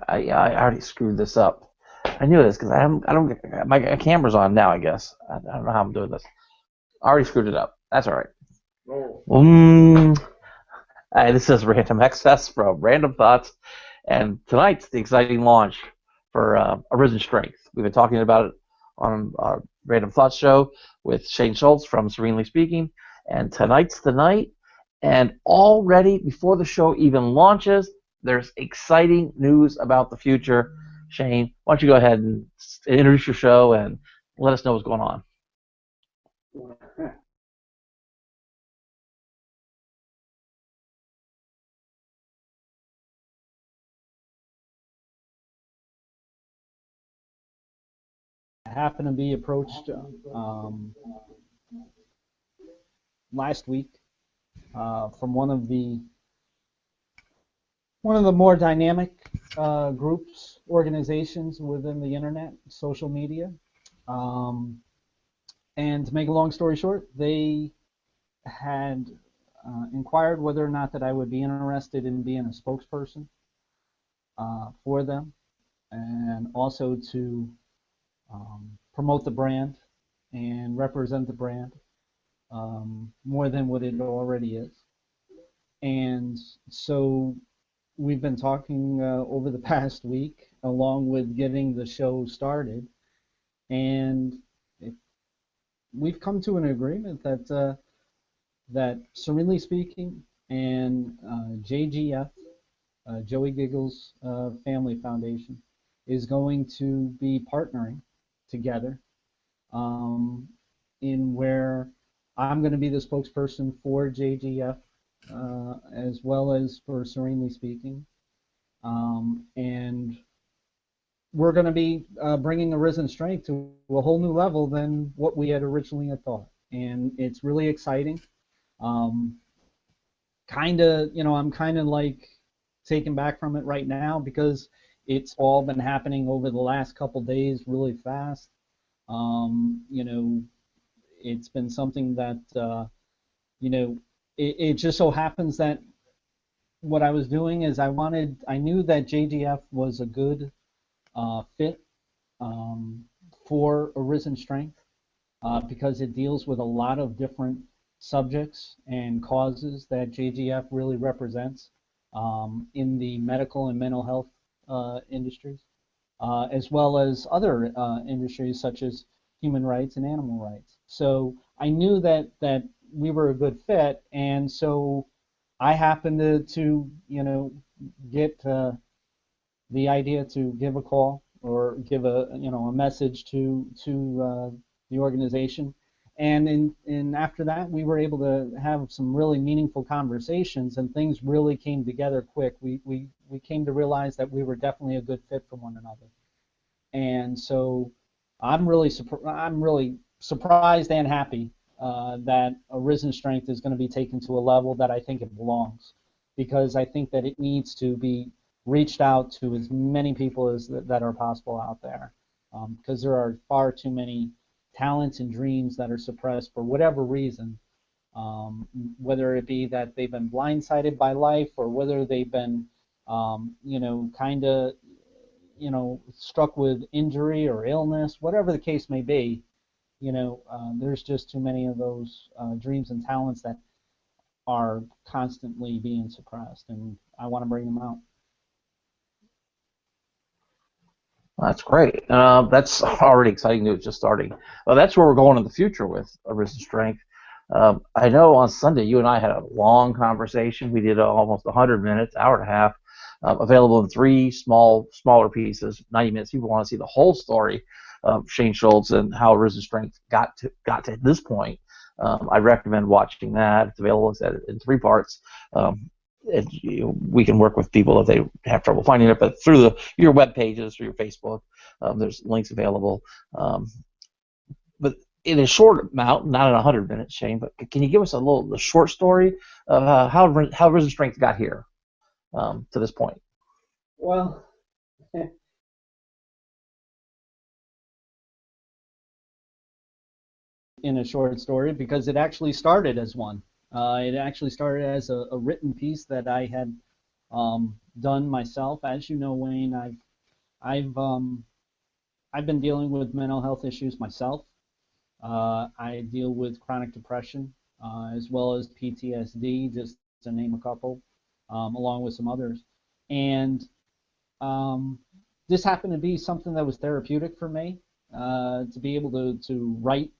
I already screwed this up. I knew this because I don't get my camera's on now. I guess I don't know how I'm doing this. I already screwed it up. That's all right. Oh, Hey, this is Random Access from Random Thoughts, and tonight's the exciting launch for Arisen Strength. We've been talking about it on our Random Thoughts show with Shane Schultz from Serenely Speaking, and tonight's the night. And already before the show even launches, there's exciting news about the future. Shane, why don't you go ahead and introduce your show and let us know what's going on? happened to be approached last week from one of the more dynamic groups, organizations within the internet, social media. Um, and to make a long story short, they had inquired whether or not that I would be interested in being a spokesperson for them, and also to promote the brand and represent the brand more than what it already is. And so we've been talking over the past week, along with getting the show started, and we've come to an agreement that Serenely Speaking and JGF, Joey Giggles Family Foundation, is going to be partnering together in where I'm going to be the spokesperson for JGF as well as for Serenely Speaking. And we're going to be bringing Arisen Strength to a whole new level than what we had originally had thought. And it's really exciting. I'm kind of like taken back from it right now because it's all been happening over the last couple days really fast. It's been something that, it just so happens that what I was doing is I knew that JGF was a good fit for Arisen Strength because it deals with a lot of different subjects and causes that JGF really represents in the medical and mental health industries, as well as other industries such as human rights and animal rights. So I knew that we were a good fit, and so I happened to get the idea to give a call or give a message to the organization, and in after that we were able to have some really meaningful conversations, and things really came together quick. We came to realize that we were definitely a good fit for one another, and so I'm really surprised and happy that Arisen Strength is going to be taken to a level that I think it belongs, because I think that it needs to be reached out to as many people as that are possible out there, because there are far too many talents and dreams that are suppressed for whatever reason, whether it be that they've been blindsided by life or whether they've been, kind of, struck with injury or illness, whatever the case may be. There's just too many of those dreams and talents that are constantly being suppressed, and I want to bring them out. That's great. That's already exciting news, just starting. Well, that's where we're going in the future with Arisen Strength. I know on Sunday you and I had a long conversation. We did almost 100 minutes, hour and a half, available in three smaller pieces, 90 minutes. People want to see the whole story of Shane Schultz and how Arisen Strength got to this point. I recommend watching that. It's available in three parts. We can work with people if they have trouble finding it, but through your web pages, through your Facebook, there's links available. But in a short amount, not in 100 minutes, Shane, but can you give us the short story of how Risen Strength got here to this point? Well, in a short story, because it actually started as one. It actually started as a written piece that I had done myself. As you know, Wayne, I've um, I've been dealing with mental health issues myself. I deal with chronic depression as well as PTSD, just to name a couple, along with some others. And um, this happened to be something that was therapeutic for me to be able to write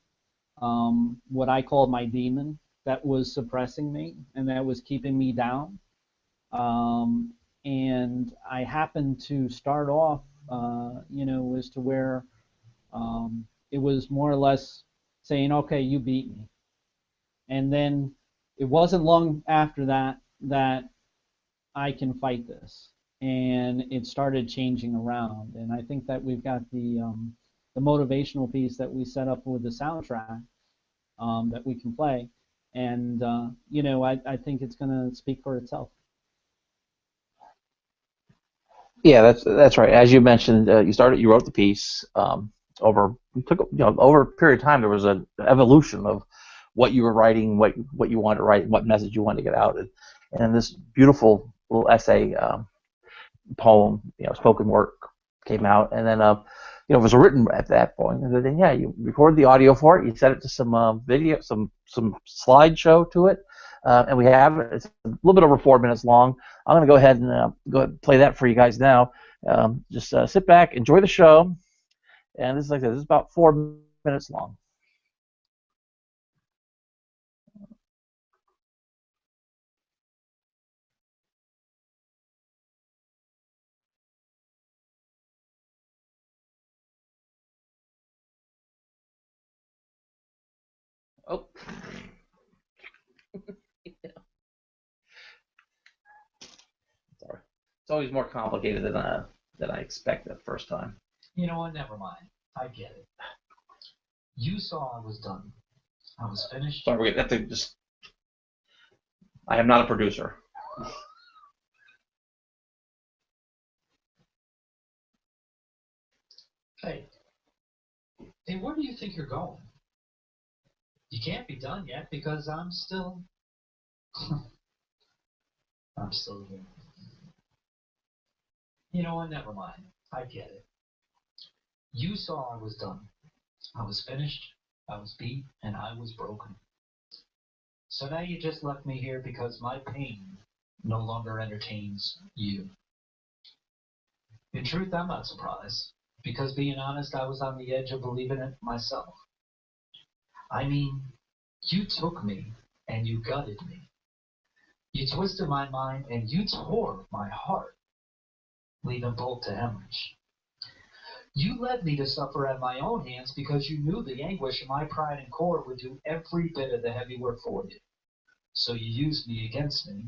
what I called my demon that was suppressing me and that was keeping me down. Um, and I happened to start off, as to where it was more or less saying, okay, you beat me. And then it wasn't long after that I can fight this. And it started changing around. And I think that we've got the motivational piece that we set up with the soundtrack that we can play. And, I think it's going to speak for itself. Yeah, that's right. As you mentioned, you wrote the piece. It took over a period of time. There was an evolution of what you were writing, what you wanted to write, what message you wanted to get out, and this beautiful little essay, poem, spoken work came out, and then it was written at that point, and then you recorded the audio for it, you set it to some video, some slideshow to it, and we have it. It's a little bit over 4 minutes long. I'm going to go ahead and play that for you guys now. Just sit back, enjoy the show, and this is like I said, this is about 4 minutes long. Oh. Sorry. It's always more complicated than I expected the first time. You know what? Never mind. I get it. You saw I was done. I was finished. Sorry, we have to just. I am not a producer. Hey. Hey, where do you think you're going? You can't be done yet because I'm still. I'm still here. You know what? Never mind. I get it. You saw I was done. I was finished. I was beat, and I was broken. So now you just left me here because my pain no longer entertains you. In truth, I'm not surprised, because being honest, I was on the edge of believing it myself. I mean, you took me and you gutted me. You twisted my mind and you tore my heart, leaving both to hemorrhage. You led me to suffer at my own hands because you knew the anguish of my pride and core would do every bit of the heavy work for you. So you used me against me,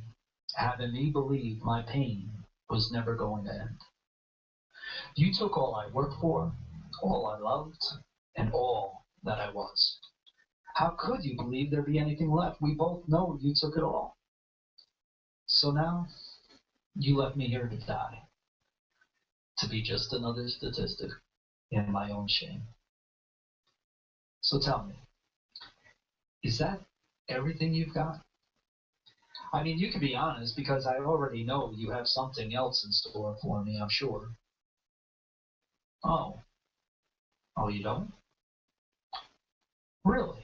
having me believe my pain was never going to end. You took all I worked for, all I loved, and all that I was. How could you believe there'd be anything left? We both know you took it all. So now, you left me here to die. To be just another statistic in my own shame. So tell me, is that everything you've got? I mean, you can be honest, because I already know you have something else in store for me, I'm sure. Oh. Oh, you don't? Really?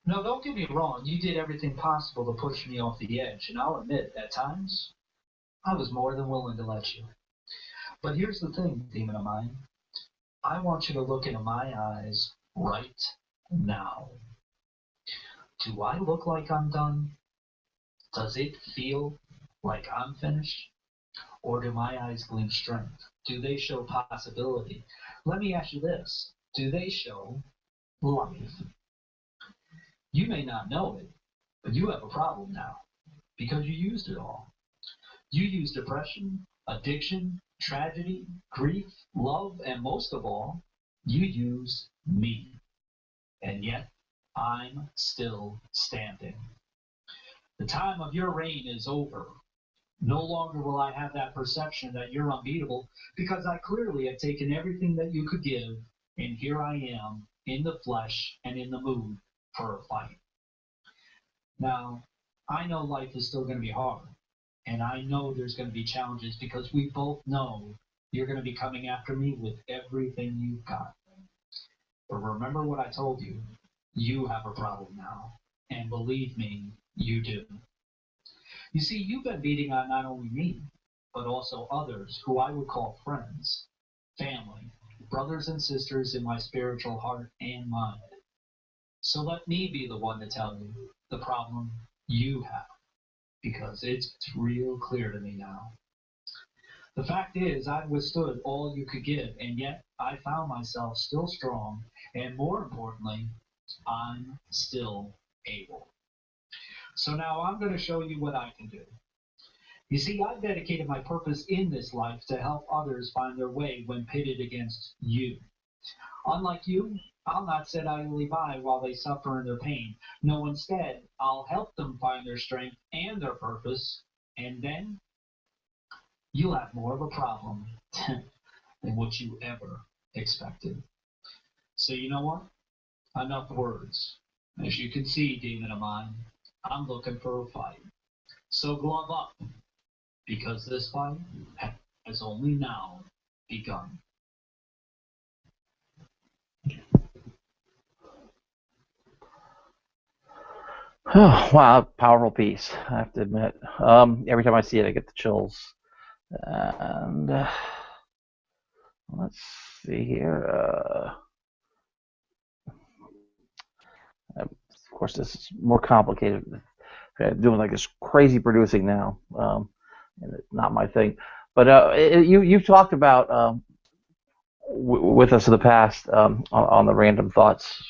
No, don't get me wrong. You did everything possible to push me off the edge, and I'll admit, at times, I was more than willing to let you. But here's the thing, demon of mine. I want you to look into my eyes right now. Do I look like I'm done? Does it feel like I'm finished? Or do my eyes gleam strength? Do they show possibility? Let me ask you this. Do they show life? You may not know it, but you have a problem now, because you used it all. You used depression, addiction, tragedy, grief, love, and most of all, you used me. And yet, I'm still standing. The time of your reign is over. No longer will I have that perception that you're unbeatable, because I clearly have taken everything that you could give, and here I am, in the flesh and in the mood for a fight. Now, I know life is still going to be hard. And I know there's going to be challenges because we both know you're going to be coming after me with everything you've got. But remember what I told you. You have a problem now. And believe me, you do. You see, you've been beating on not only me, but also others who I would call friends, family, brothers and sisters in my spiritual heart and mind. So let me be the one to tell you the problem you have, because it's real clear to me now. The fact is, I withstood all you could give, and yet I found myself still strong, and more importantly, I'm still able. So now I'm going to show you what I can do. You see, I've dedicated my purpose in this life to help others find their way when pitted against you. Unlike you, I'll not sit idly by while they suffer in their pain. No, instead, I'll help them find their strength and their purpose, and then you'll have more of a problem than what you ever expected. So you know what? Enough words. As you can see, demon of mine, I'm looking for a fight. So glove up, because this fight has only now begun. Oh, wow, powerful piece, I have to admit. Every time I see it, I get the chills. And let's see here. Of course, this is more complicated. I'm doing like this crazy producing now, and it's not my thing. But you've talked about with us in the past on the Random Thoughts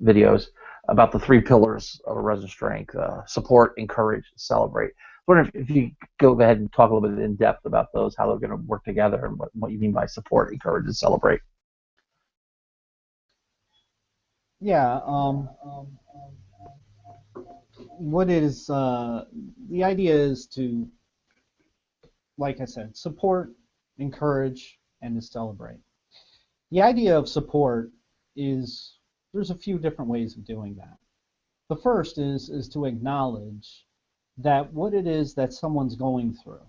videos about the three pillars of Arisen Strength: support, encourage, celebrate. I wonder if you go ahead and talk a little bit in depth about those, how they're going to work together, and what you mean by support, encourage, and celebrate. Yeah. What is the idea is to, like I said, support, encourage, and to celebrate. The idea of support is there's a few different ways of doing that. The first is to acknowledge that what it is that someone's going through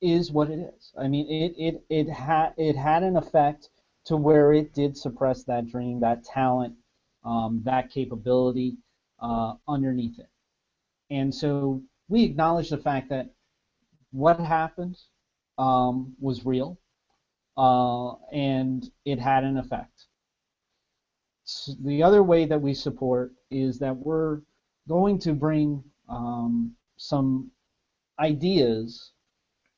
is what it is. I mean, it had an effect to where it did suppress that dream, that talent, that capability underneath it. And so we acknowledge the fact that what happened was real, and it had an effect. So the other way that we support is that we're going to bring some ideas,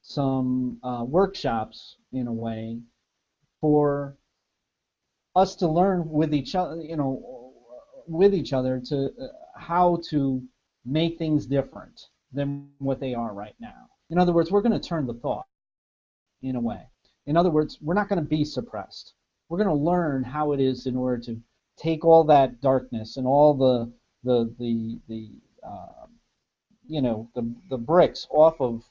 some workshops in a way for us to learn with each other, with each other to how to make things different than what they are right now. In other words, we're going to turn the thought in a way. In other words, we're not going to be suppressed. We're going to learn how it is in order to take all that darkness and all the bricks off of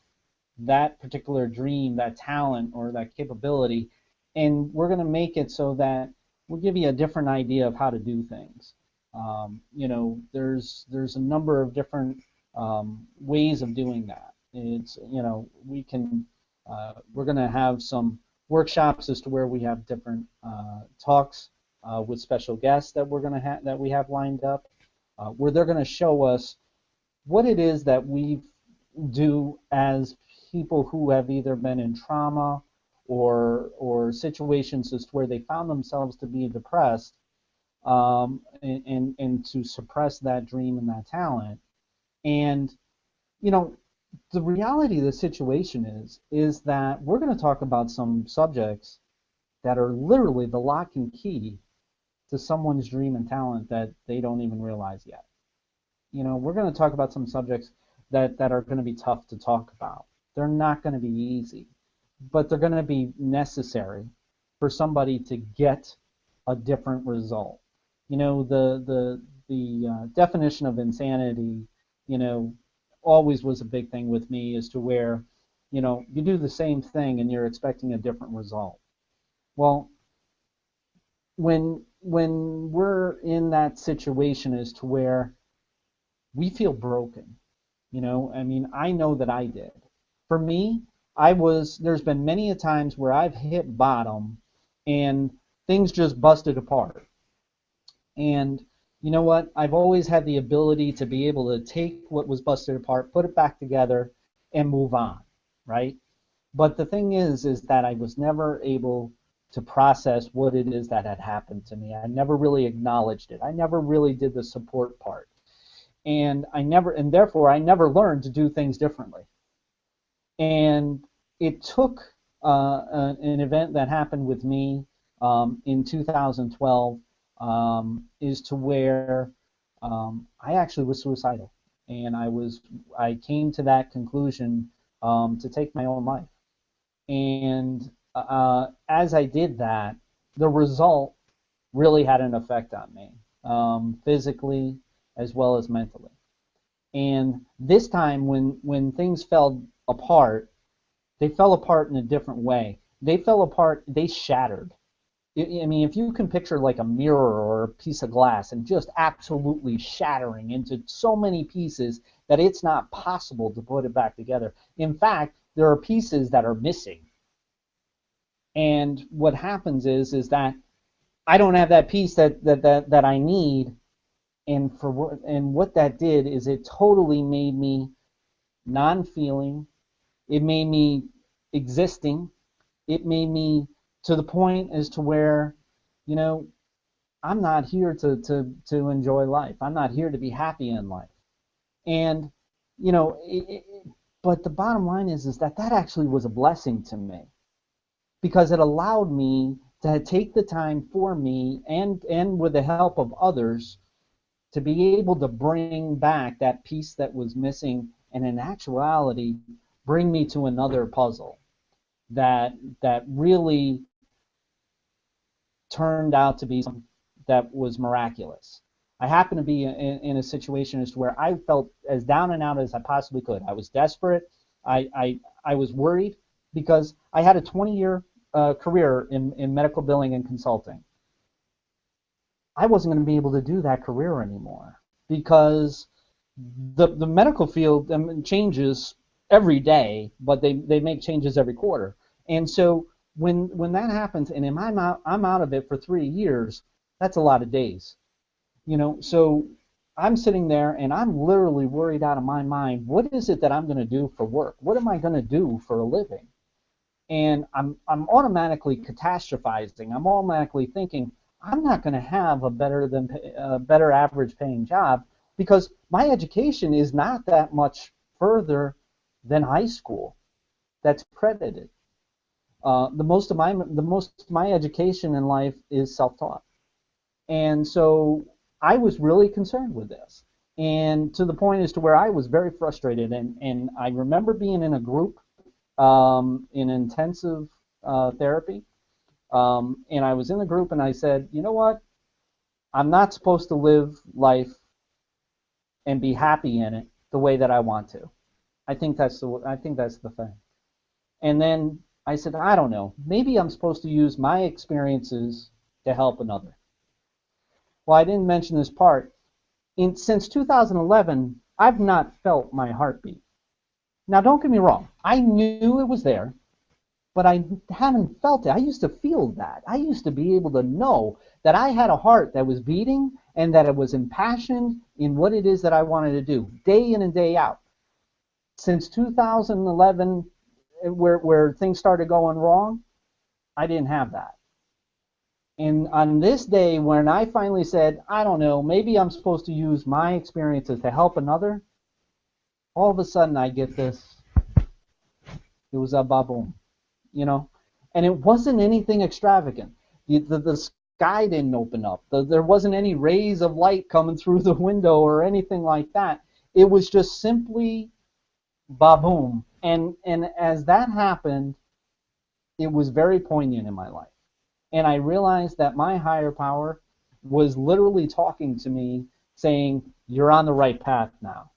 that particular dream, that talent, or that capability, and we're going to make it so that we'll give you a different idea of how to do things. There's a number of different ways of doing that. It's we can we're going to have some workshops as to where we have different talks with special guests that we have lined up, where they're going to show us what it is that we do as people who have either been in trauma or situations as to where they found themselves to be depressed, and to suppress that dream and that talent. And the reality of the situation is that we're going to talk about some subjects that are literally the lock and key to someone's dream and talent that they don't even realize yet. We're going to talk about some subjects that are going to be tough to talk about. They're not going to be easy, but they're going to be necessary for somebody to get a different result. The definition of insanity, always was a big thing with me, as to where, you do the same thing and you're expecting a different result. Well, when we're in that situation as to where we feel broken, I mean, I know that I did. For me, there's been many a times where I've hit bottom and things just busted apart. And you know what? I've always had the ability to be able to take what was busted apart, put it back together, and move on, right? But the thing is that I was never able to process what it is that had happened to me. I never really acknowledged it. I never really did the support part. And therefore I never learned to do things differently. And it took an event that happened with me in 2012 is to where I actually was suicidal, and I came to that conclusion to take my own life. And as I did that, the result really had an effect on me, physically as well as mentally. And this time, when things fell apart, they fell apart in a different way. They fell apart, they shattered. I mean, if you can picture like a mirror or a piece of glass and just absolutely shattering into so many pieces that it's not possible to put it back together. In fact, there are pieces that are missing. And what happens is that I don't have that piece that I need, and what that did is it totally made me non-feeling. It made me existing. It made me to the point as to where, you know, I'm not here to enjoy life. I'm not here to be happy in life. And, you know, but the bottom line is that actually was a blessing to me, because it allowed me to take the time for me and with the help of others to be able to bring back that piece that was missing, and in actuality bring me to another puzzle that really turned out to be something that was miraculous. I happened to be in a situation as to where I felt as down and out as I possibly could. I was desperate. I was worried because I had a 20-year career in medical billing and consulting. I wasn't going to be able to do that career anymore because the medical field changes every day, but they make changes every quarter. And so when that happens, and I'm out of it for 3 years, that's a lot of days. So I'm sitting there and I'm literally worried out of my mind. What is it that I'm going to do for work? What am I going to do for a living? And I'm automatically catastrophizing. I'm automatically thinking I'm not going to have a better average paying job because my education is not that much further than high school. That's credited. The most of my education in life is self-taught, and so I was really concerned with this, and to the point as to where I was very frustrated. And I remember being in a group in intensive therapy, and I was in the group, and I said, you know what? I'm not supposed to live life and be happy in it the way that I want to. I think that's the thing. And then I said, I don't know. Maybe I'm supposed to use my experiences to help another. Well, I didn't mention this part. Since 2011, I've not felt my heartbeat. Now, don't get me wrong. I knew it was there, but I haven't felt it. I used to feel that. I used to be able to know that I had a heart that was beating and that it was impassioned in what it is that I wanted to do, day in and day out. Since 2011, where things started going wrong, I didn't have that. And on this day, when I finally said, I don't know, maybe I'm supposed to use my experiences to help another, all of a sudden I get this. It was a baboom, and it wasn't anything extravagant. The sky didn't open up. There wasn't any rays of light coming through the window or anything like that. It was just simply baboom. And as that happened, it was very poignant in my life. And I realized that my higher power was literally talking to me, saying, you're on the right path now.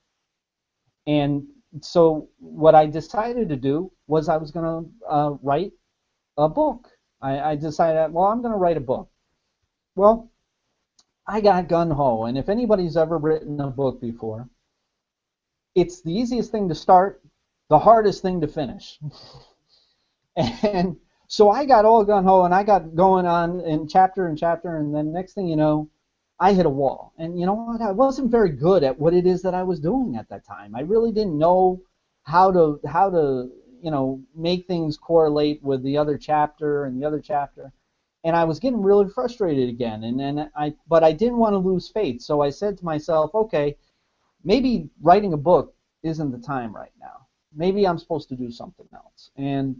And so what I decided to do was I was going to write a book. I decided, well, I'm going to write a book. Well, I got gung-ho, and if anybody's ever written a book before, it's the easiest thing to start, the hardest thing to finish. And so I got all gung-ho, and I got going on in chapter and chapter, and then next thing you know, I hit a wall. And you know what? I wasn't very good at what it is that I was doing at that time. I really didn't know how to make things correlate with the other chapter and the other chapter. And I was getting really frustrated again. But I didn't want to lose faith. So I said to myself, okay, maybe writing a book isn't the time right now. Maybe I'm supposed to do something else. And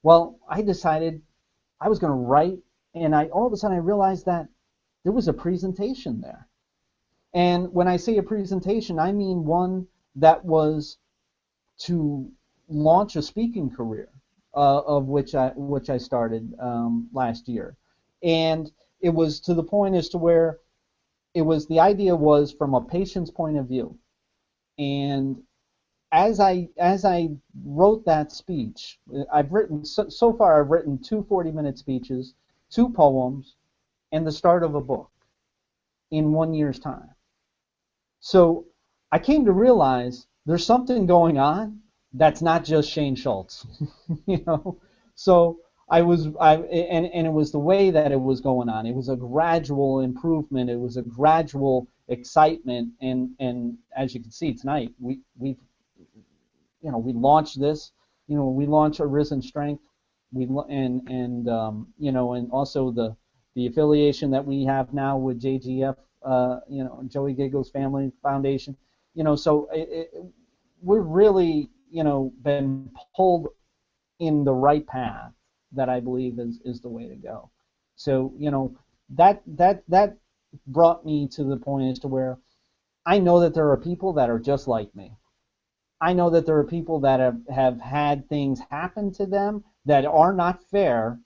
well, I decided I was going to write, and all of a sudden I realized that there was a presentation there. And when I say a presentation, I mean one that was to launch a speaking career, of which I started last year. And it was to the point as to where the idea was from a patient's point of view. And as I wrote that speech, I've written so far. I've written 2 40-minute speeches, 2 poems, and the start of a book in 1 year's time. So I came to realize there's something going on that's not just Shane Schultz, you know. So and it was the way that it was going on. It was a gradual improvement. It was a gradual excitement, and as you can see tonight, we launched this. We launched Arisen Strength. And also the affiliation that we have now with JGF, Joey Giggles Family Foundation. So we're really, been pulled in the right path that I believe is the way to go. So, that brought me to the point as to where I know that there are people that are just like me. I know that there are people that have had things happen to them that are not fair,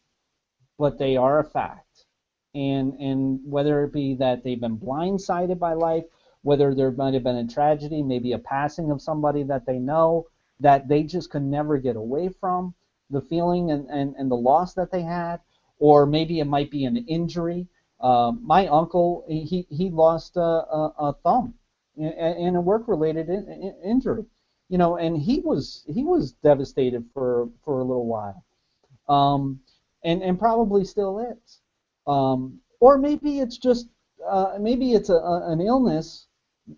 but they are a fact. And whether it be that they've been blindsided by life, whether there might have been a tragedy, maybe a passing of somebody that they know, that they just could never get away from, the feeling and the loss that they had, or maybe it might be an injury. My uncle, he lost a thumb in a work-related injury. And he was devastated for a little while, and probably still is. Or maybe it's just an illness,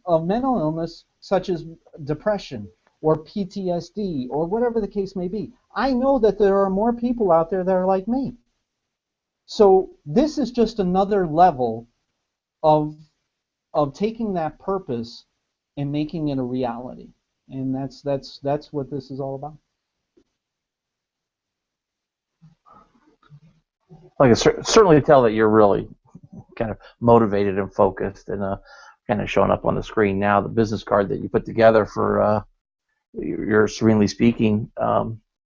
a mental illness such as depression or PTSD or whatever the case may be. I know that there are more people out there that are like me. So this is just another level of taking that purpose and making it a reality. And that's what this is all about. I can certainly tell that you're really kind of motivated and focused, and kind of showing up on the screen now. The business card that you put together for your Serenely Speaking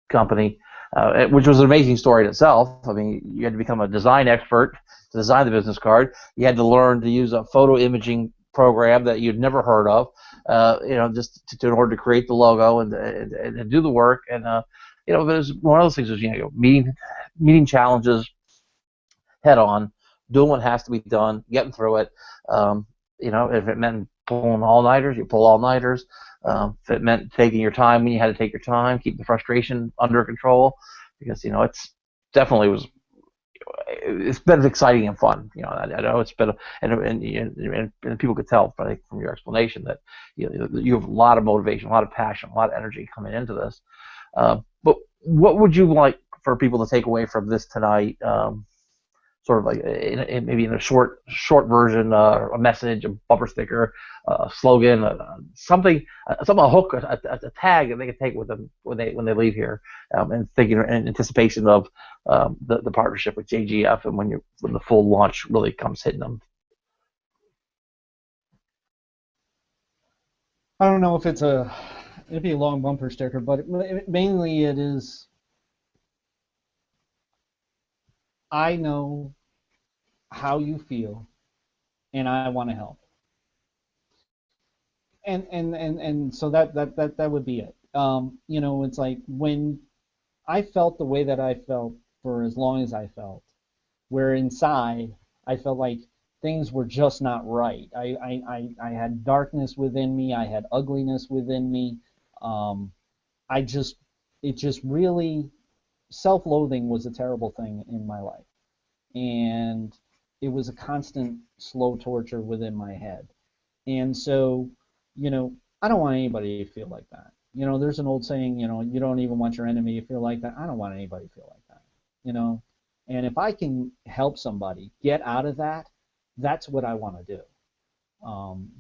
company, which was an amazing story in itself. I mean, you had to become a design expert to design the business card. You had to learn to use a photo imaging program that you'd never heard of, just in order to create the logo and do the work. And there's one of those things is meeting challenges head on, doing what has to be done, getting through it. If it meant pulling all-nighters, you pull all-nighters. If it meant taking your time when you had to take your time, keep the frustration under control, because it's been exciting and fun. I know it's been, and people could tell from your explanation that you have a lot of motivation, a lot of passion, a lot of energy coming into this. But what would you like for people to take away from this tonight? Sort of like maybe in a short version, a message, a bumper sticker, a slogan, something, a hook, a tag that they can take with them when they leave here, and thinking in anticipation of the partnership with JGF and when the full launch really comes hitting them. I don't know if it'd be a long bumper sticker, but mainly it is. I know how you feel, and I want to help. And so that would be it. It's like when I felt the way that I felt for as long as I felt, where inside I felt like things were just not right. I had darkness within me. I had ugliness within me. Um, it just really, self-loathing was a terrible thing in my life. And it was a constant slow torture within my head. And so, I don't want anybody to feel like that. There's an old saying, you don't even want your enemy to feel like that. I don't want anybody to feel like that. you know. And if I can help somebody get out of that, that's what I want to do.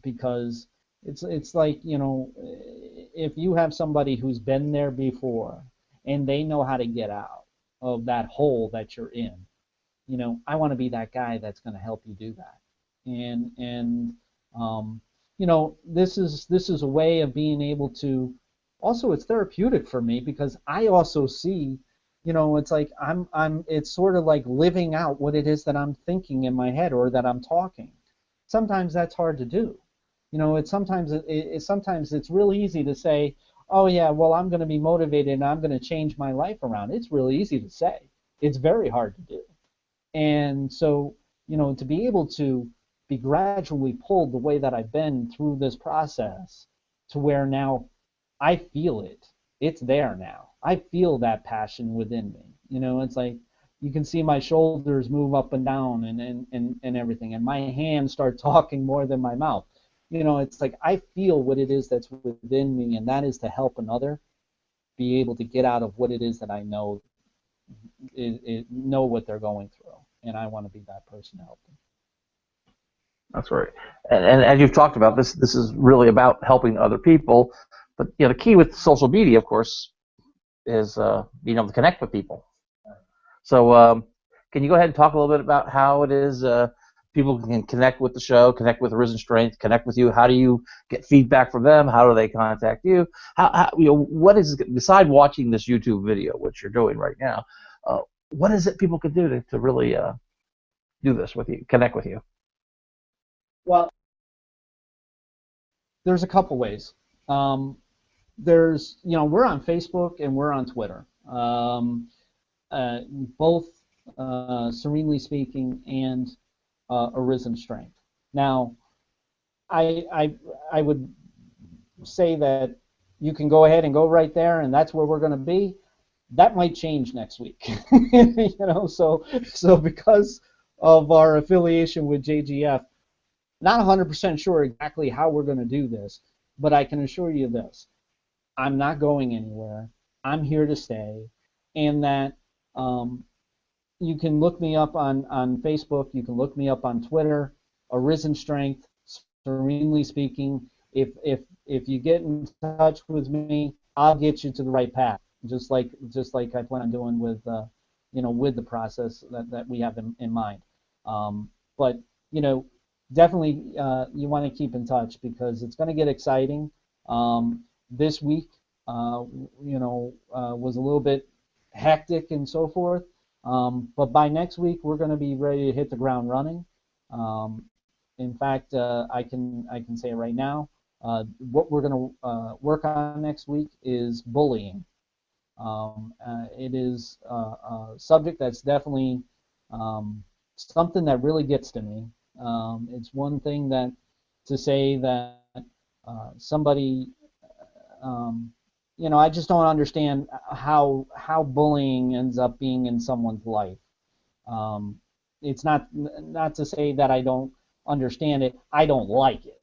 Because it's like, if you have somebody who's been there before and they know how to get out of that hole that you're in, I want to be that guy that's going to help you do that. And this is a way of being able to, also it's therapeutic for me because I also see, it's like it's sort of like living out what it is that I'm thinking in my head or that I'm talking. Sometimes that's hard to do. Sometimes it's really easy to say, oh yeah, well, I'm going to be motivated and I'm going to change my life around. It's really easy to say. It's very hard to do. And so, to be able to be gradually pulled the way that I've been through this process to where now I feel it. It's there now. I feel that passion within me. It's like you can see my shoulders move up and down and everything, and my hands start talking more than my mouth. It's like I feel what it is that's within me, and that is to help another be able to get out of what it is that I know know what they're going through, and I want to be that person to help them. That's right. And as you've talked about, this is really about helping other people. But the key with social media, of course, is being able to connect with people. So can you go ahead and talk a little bit about how it is people can connect with the show, connect with Arisen Strength, connect with you? How do you get feedback from them? How do they contact you? How what is, beside watching this YouTube video, which you're doing right now, what is it people can do to really do this with you, connect with you? Well, there's a couple ways. We're on Facebook and we're on Twitter. Both Serenely Speaking and Arisen Strength. Now, I would say that you can go ahead and go right there, and that's where we're going to be. That might change next week, So because of our affiliation with JGF, not 100% sure exactly how we're going to do this, but I can assure you this: I'm not going anywhere. I'm here to stay, and that you can look me up on Facebook. You can look me up on Twitter. Arisen Strength, Serenely Speaking. If you get in touch with me, I'll get you to the right path. Just like I plan on doing with with the process that we have in mind. But definitely you want to keep in touch because it's going to get exciting. This week was a little bit hectic and so forth. But by next week, we're going to be ready to hit the ground running. In fact, I can say it right now. What we're going to work on next week is bullying. It is a subject that's definitely something that really gets to me. It's one thing that to say that somebody I just don't understand how bullying ends up being in someone's life. It's not to say that I don't understand it. I don't like it.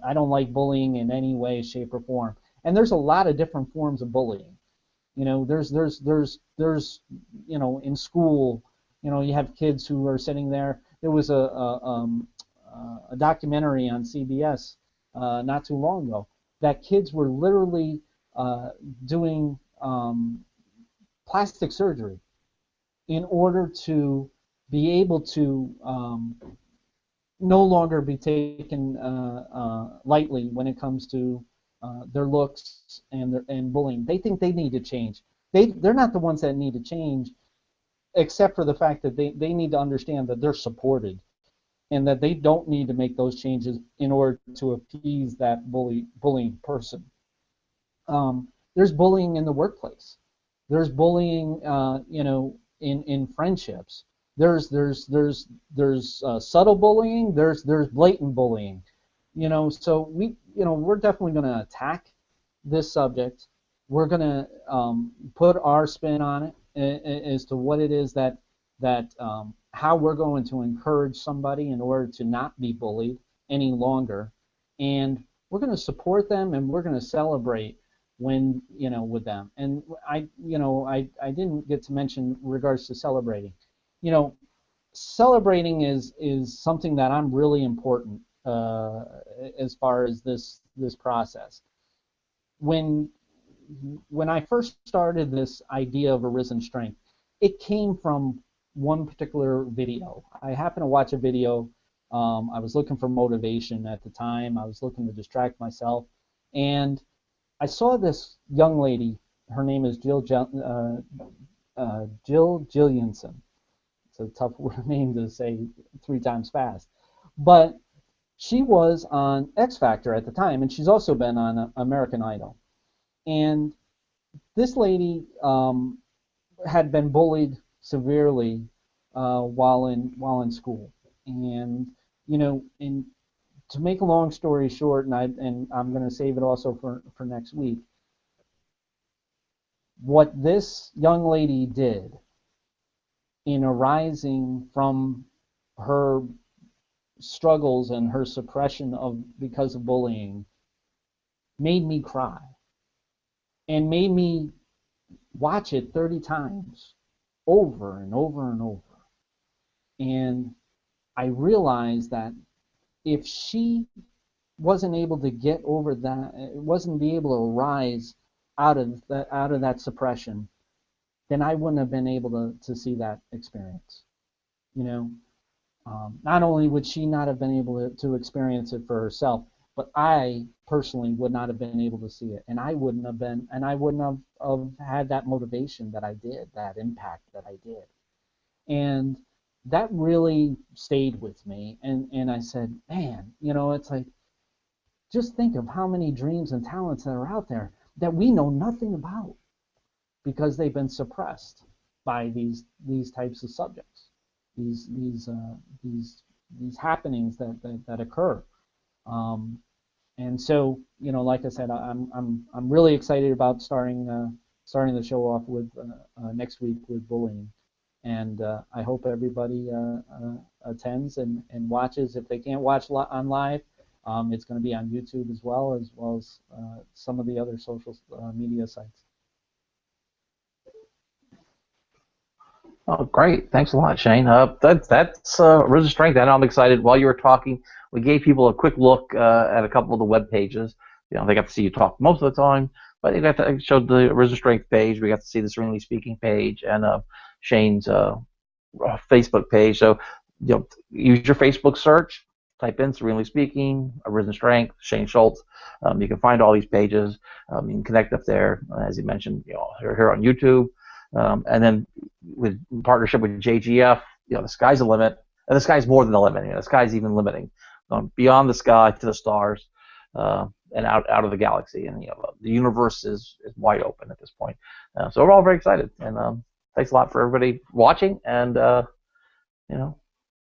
I don't like bullying in any way, shape, or form. And there's a lot of different forms of bullying. There's in school, you have kids who are sitting there. There was a documentary on CBS not too long ago that kids were literally doing plastic surgery in order to be able to no longer be taken lightly when it comes to their looks and bullying. They think they need to change. They're not the ones that need to change, except for the fact that they need to understand that they're supported and that they don't need to make those changes in order to appease that bullying person. There's bullying in the workplace. There's bullying, in friendships. there's subtle bullying, there's blatant bullying, so we're definitely going to attack this subject. We're going to put our spin on it as to what it is that how we're going to encourage somebody in order to not be bullied any longer, and we're going to support them, and we're going to celebrate when with them. And I didn't get to mention regards to celebrating. Celebrating is something that I'm really important as far as this process. When I first started this idea of Arisen Strength, it came from one particular video. I happened to watch a video. I was looking for motivation at the time. I was looking to distract myself, and I saw this young lady. Her name is Jill Jillianson. It's a tough name to say 3 times fast. But she was on X Factor at the time, and she's also been on American Idol. And this lady had been bullied severely while in school. And and to make a long story short, and I'm going to save it also for next week, what this young lady did in arising from her struggles and her suppression because of bullying made me cry and made me watch it 30 times over and over and over. And I realized that if she wasn't able to get over that, wasn't be able to rise out of that suppression, then I wouldn't have been able to see that experience. Not only would she not have been able to experience it for herself, but I personally would not have been able to see it, and I wouldn't have had that motivation that I did, that impact that I did, and that really stayed with me. And I said, man, it's like, just think of how many dreams and talents that are out there that we know nothing about because they've been suppressed by these types of subjects, these happenings that occur. And so, like I said, I'm really excited about starting the show off with next week with bullying, and I hope everybody attends and watches. If they can't watch on live, it's going to be on YouTube as well as some of the other social media sites. Oh, great. Thanks a lot, Shane. That's Arisen Strength. I know I'm excited. While you were talking, we gave people a quick look at a couple of the web pages. They got to see you talk most of the time, but they showed the Arisen Strength page. We got to see the Serenely Speaking page and Shane's Facebook page. So, use your Facebook search. Type in Serenely Speaking, Arisen Strength, Shane Schultz. You can find all these pages. You can connect up there, as you mentioned, here on YouTube. And then with partnership with JGF, the sky's the limit, and the sky's more than the limit. The sky's even limiting, beyond the sky to the stars, and out of the galaxy, and the universe is wide open at this point. So we're all very excited, and thanks a lot for everybody watching, and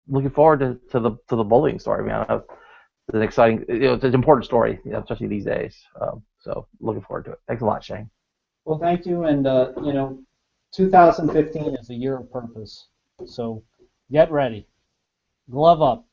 looking forward to the bullying story. It's an exciting, it's an important story, especially these days. So looking forward to it. Thanks a lot, Shane. Well, thank you, and 2015 is a year of purpose, so get ready. Glove up.